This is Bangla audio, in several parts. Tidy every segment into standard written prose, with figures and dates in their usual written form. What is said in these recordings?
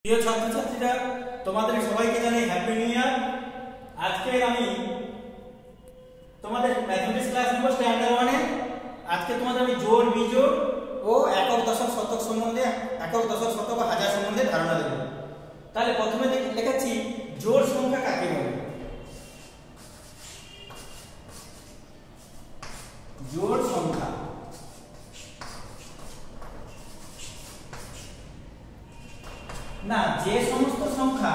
প্রিয় ছাত্রছাত্রীরা, তোমাদের সবাইকে জানাই হ্যাপি নিউ ইয়ার। আজকে আমি তোমাদের ম্যাথমেটিক্স ক্লাস নেব স্ট্যান্ডার্ড 1 এ। আজকে তোমাদের আমি জোড় বিজোড় ও একক দশক শতক সম্বন্ধে, একক দশক শতক ও হাজার সম্বন্ধে ধারণা দেব। তাহলে প্রথমে লেখাচ্ছি জোড় সংখ্যা কাকে বলে। জোড় সংখ্যা না, যে সমস্ত সংখ্যা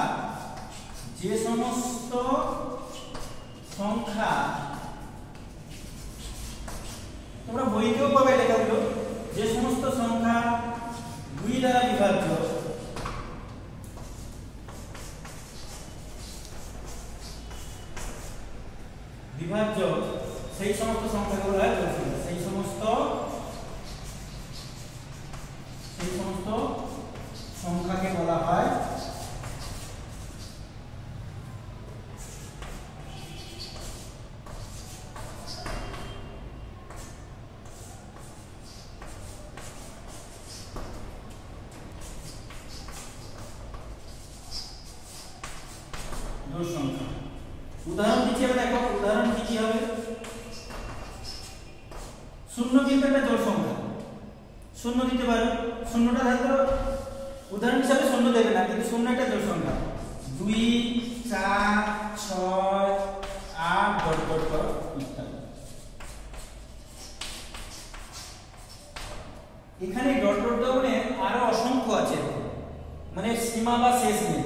তোমরা বইতেও পাবে লেখাগুলো, যে সমস্ত সংখ্যা 2 দ্বারা বিভাজ্য সেই সমস্ত সংখ্যাগুলো হয় জোড় সংখ্যা। সেই সমস্ত সংখ্যাকে বলা হয় জোড় সংখ্যা। উদাহরণ দিচ্ছি, আমরা দেখো উদাহরণ কি হবে। শূন্য কিন্তু একটা জোড় সংখ্যা, শূন্য দিতে পারো। শূন্যটা হয়তো উদাহরণ হিসাবে শূন্য দেবে না, কিন্তু শূন্য একটা জোড় সংখ্যা। 2 4 6 8 ডট ডট ডট ইত্যাদি। এখানে ডট ডট ডট মানে আরো অসংখ্য আছে, মানে সীমা বা শেষ নেই।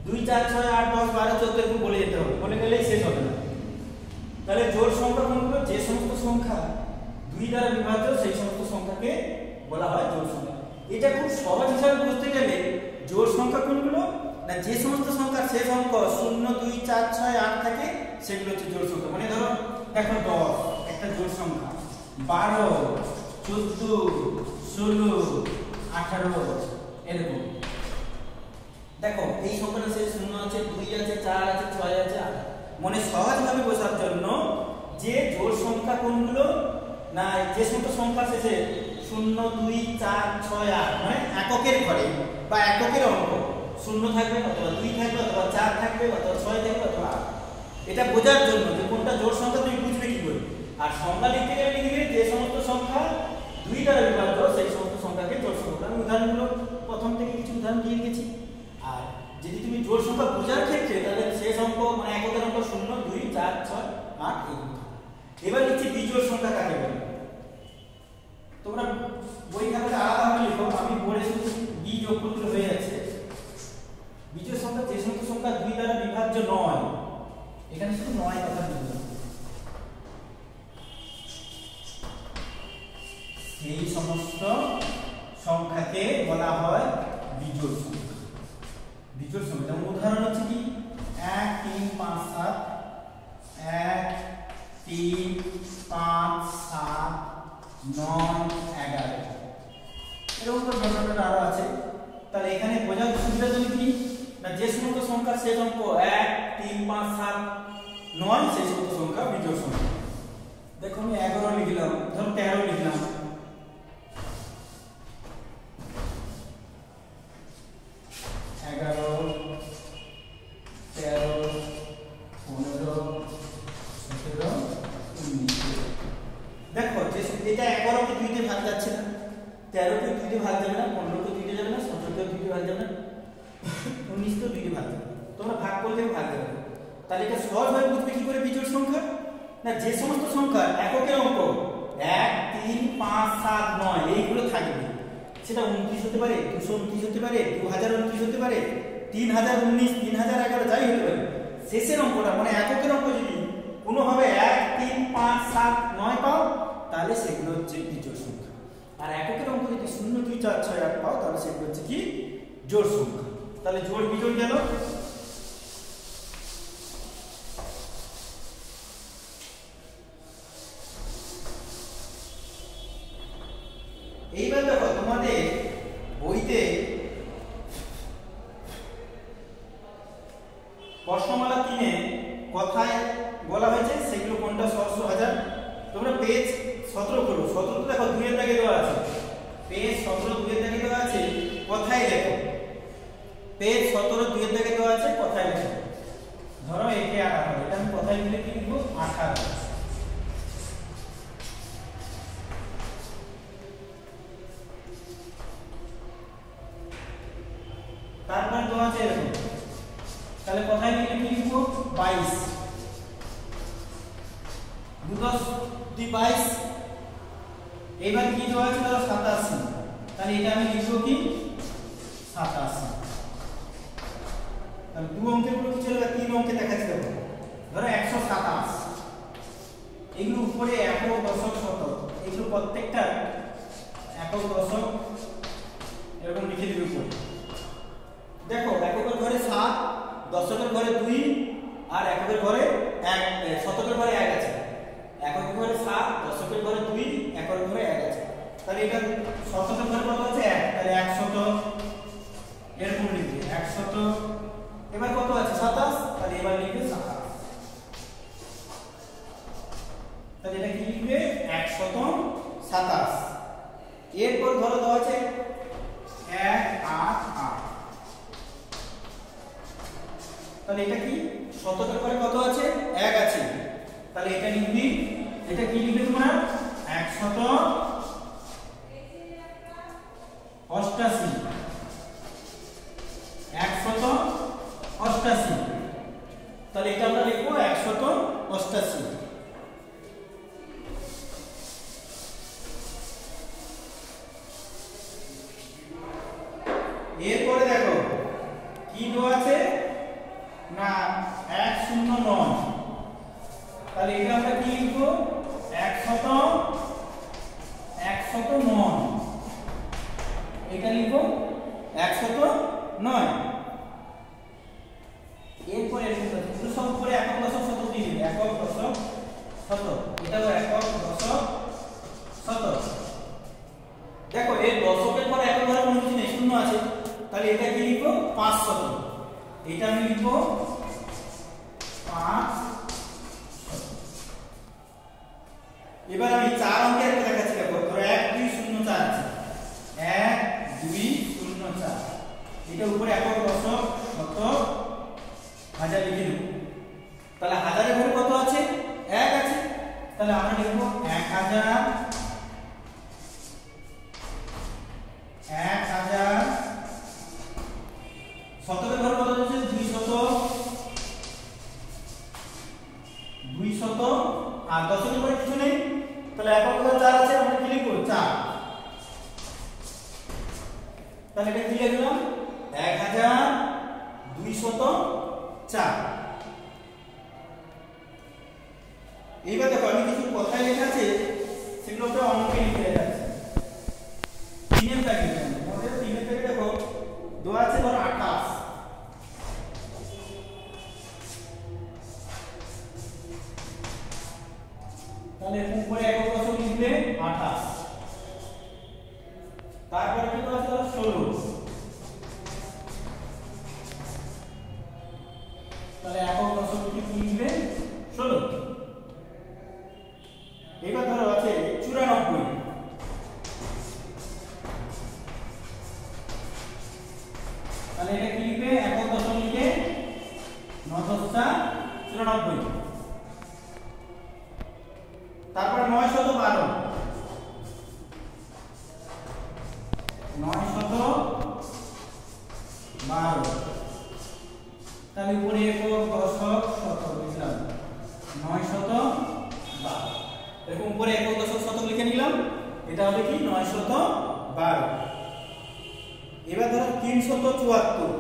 2 4 6 8 10 12 14 এরকম বলে যেতে হবে, বলে গেলেই শেষ হবে না। তাহলে জোড় সংখ্যা কোনগুলো? যে সমস্ত সংখ্যা 2 দ্বারা বিভাজ্য সেই সমস্ত সংখ্যাকে বলা হয় জোড় সংখ্যা। এটা খুব সহজ হিসাবে বুঝতে গেলে জোড় সংখ্যা কোনগুলো না, যে সমস্ত সংখ্যার শেষ অঙ্ক 0 2 4 6 8 থাকে সেগুলো হচ্ছে জোড় সংখ্যা। মানে ধরো দেখো 10 একটা জোড় সংখ্যা, 12 14 16 18 এরকম। দেখো এই সংখ্যাটা শেষ 0 আছে, 2 আছে, 4 আছে, 6 আছে, 8। মনে সহজভাবে বোঝার জন্য যে জোড় সংখ্যা কোনগুলো না, যে সমস্ত সংখ্যা শেষে 0 2 4 6 8 মানে এককের ঘরে বা এককের অঙ্ক 0 থাকবে অথবা 2 থাকবে অথবা 4 থাকবে অথবা 6 থাকবে অথবা 8। এটা বোঝার জন্য যে কোনটা জোড় সংখ্যা তুমি বুঝবে কি করে। আর সংখ্যা লিখতে গেলে লিখবে যে সমস্ত সংখ্যা 2 দ্বারা বিভাজ্য সেই সমস্ত সংখ্যাকে জোড় সংখ্যা। আমি উদাহরণগুলো প্রথম থেকে কিছু উদাহরণ দিয়ে রেখেছি। আর যদি তুমি জোড় সংখ্যা বোঝার ক্ষেত্রে তাহলে শেষ অঙ্ক মানে এককের অঙ্ক 0 2 4 6 8 এগুলো। এবার লিখছি বিজোড় সংখ্যা কাকে বলে। তোমরা বই খাতাতে আলাদাভাবে লিখো, আমি পড়ে শুধু বি যোগ করতে হয়ে যাচ্ছে। বিজোড় সংখ্যা যে সমস্ত সংখ্যা 2 দ্বারা বিভাজ্য নয়, এখানে শুধু নয় কথা লিখবে, এই সমস্ত সংখ্যাকে বলা হয় বিজোড় সংখ্যা। বিজোড় সংখ্যা যেমন উদাহরণ হচ্ছে কি 1 3 5 7 1 3 5 7 9 11 এরকম তো ডট আরো আছে। তাহলে এখানে বোঝার সুবিধা তুমি কি না, যে সমস্ত সংখ্যা শেষ অঙ্ক 1 3 5 7 9 সেই সমস্ত সংখ্যা বিজোড় সংখ্যা। দেখো আমি 11 লিখলাম, ধরো 13 লিখলাম, 11 13 15 17 19। দেখো যে এটা 11 কে 2 তে ভাগ যাচ্ছে না, 13 কে 2 তে ভাগ যাবে না, 15 কে 2 তে যাবে না, 17 কে 2 তে ভাগ যাবে না, 19 কে 2 তে ভাগ যাবে। তোমরা ভাগ করলে ভাগ যাবে। তাহলে এটা সহজভাবে বুঝবে কি করে বিজোড় সংখ্যা না, যে সমস্ত সংখ্যা এককের অঙ্ক 1 3 5 7 9 এইগুলো থাকবে, সেটা 29 হতে পারে, 229 হতে পারে, 2029 হতে পারে, 3019 3011 যাই হতে পারে। শেষের অঙ্কটা মানে এককের অঙ্ক যদি কোনোভাবে 1 3 5 7 9 পাও তাহলে সেগুলো হচ্ছে বিজোড় সংখ্যা। আর এককের অঙ্ক যদি 0 2 4 6 8 পাও তাহলে সেগুলো হচ্ছে কি জোড় সংখ্যা। তাহলে জোড় বিজোড় গেল। এইবার দেখো তোমাদের বইতে প্রশ্নমালা 3-এ কথায় বলা হয়েছে সেগুলো কোনটা সহস্র হাজার। তোমরা পেজ 17 করো, 17 তো দেখো 2 এর দাগে দেওয়া আছে, পেজ 17 2 এর দাগে দেওয়া আছে। কথায় দেখো পেজ 17 দুইয়ের দাগে দেওয়া আছে কথায় লিখো। ধরো একে 18, এটা আমি কথায় লিখে কি লিখবো 18। তারপর দেওয়া আছে এরকম, তাহলে কথায় লিখে কি লিখবো 22। 2 10 22। এবার কি দেওয়া আছে ধরো 87, তাহলে এটা আমি লিখবো কি 87। তাহলে 2 অঙ্কের গুলো কি চলবে, 3 অঙ্কে দেখাচ্ছি দেখো। ধরো 127, এগুলো উপরে একক দশক শতক, এগুলো প্রত্যেকটা একক দশক এরকম লিখে দিবে উপরে। দেখো এককের ঘরে 7, দশকের ঘরে 2 আর এককের ঘরে 1, শতকের ঘরে 1 আছে। এককের ঘরে 7, দশকের ঘরে 2, এককের ঘরে 1 আছে। তাহলে এটা শতকের ঘরে কত আছে 1, তাহলে 100 এরকম লিখবে 100। এবার কত আছে 27, তাহলে এবার লিখবে 27। তাহলে এটা কি লিখবে 127। এরপর ধরো দেওয়া আছে 188, তাহলে এটা কি শতকের ঘরে কত আছে 1 আছে, তাহলে এটা লিখবি, এটা কি লিখবে তোমরা 188। 188, তাহলে এটা আমরা লিখবো 188। এরপরে দেখো কি দেওয়া আছে না 109, তাহলে এটা আমরা কি লিখবো 109, এটা লিখবো 109। এরপরে এগুলো সব উপরে একক দশক শতক দিয়ে দিবে, একক দশক শতক, এটাও একক দশক শতক। দেখো এই দশকের পরে একক ঘরে কোনো কিছু নেই, শূন্য আছে, তাহলে এটা কি লিখবো 500, এটা আমি লিখবো 500। এবার আমি 4 অঙ্কের একটা দেখাচ্ছি, দেখো ধরো 1204 আছে, 1204, এটা উপরে একক দশক শতক হাজার লিখে দেব। তাহলে হাজারের ঘরে কত আছে 1 আছে, তাহলে আমরা লিখবো 1000। 1000 শতকের ঘরে কত আছে 200, আর দশকের ঘরে কিছু নেই, তাহলে একক ঘরে 4 আছে, আমরা কি লিখবো 4। তাহলে এটা কি লিখলাম 1204। এইবার দেখো আমি কিছু কথায় লেখা আছে সেগুলো তো অঙ্কে লিখে যাচ্ছে। 3 এর দাগে আমাদের 3 এর দাগে দেখো দেওয়া আছে ধরো 28, তাহলে উপরে একক দশক লিখবে 28। তারপরে কি দেওয়া আছে ধরো 16, তাহলে একক দশক কি লিখবে 16। এবার ধরো আছে 94, তাহলে এটা কি লিখবে একক দশক লিখে 994। তারপর 912, 912, তাহলে উপরে একক দশক শতক লিখলাম 912, এরকম উপরে একক দশক শতক লিখে নিলাম, এটা হবে কি 912। এবার ধরো 374,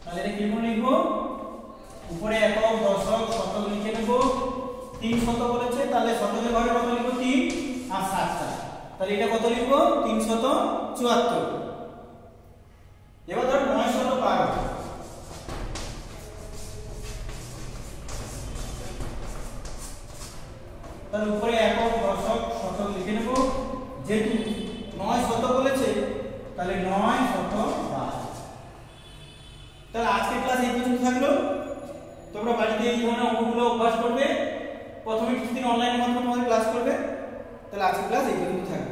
তাহলে এটা কি লিখবো উপরে একক দশক শতক লিখে নেব। 300 বলেছে, তাহলে শতকের ঘরে কত লিখবো 3 আর 7টা, তাহলে এটা কত লিখবো 374। এবার ধর 912, তাহলে উপরে একক দশক শতক লিখে নেব। যেহেতু 9 শতক বলেছে তাহলে 9 শতভাগ। তাহলে আজকের ক্লাস এই পর্যন্ত থাকলো। তোমরা বাড়িতে এই ধরনের অঙ্কগুলো অভ্যাস করবে, প্রথমে কিছুদিন অনলাইনের মাধ্যমে তোমাদের ক্লাস করবে। তাহলে আজকের ক্লাস এই পর্যন্ত থাকবে।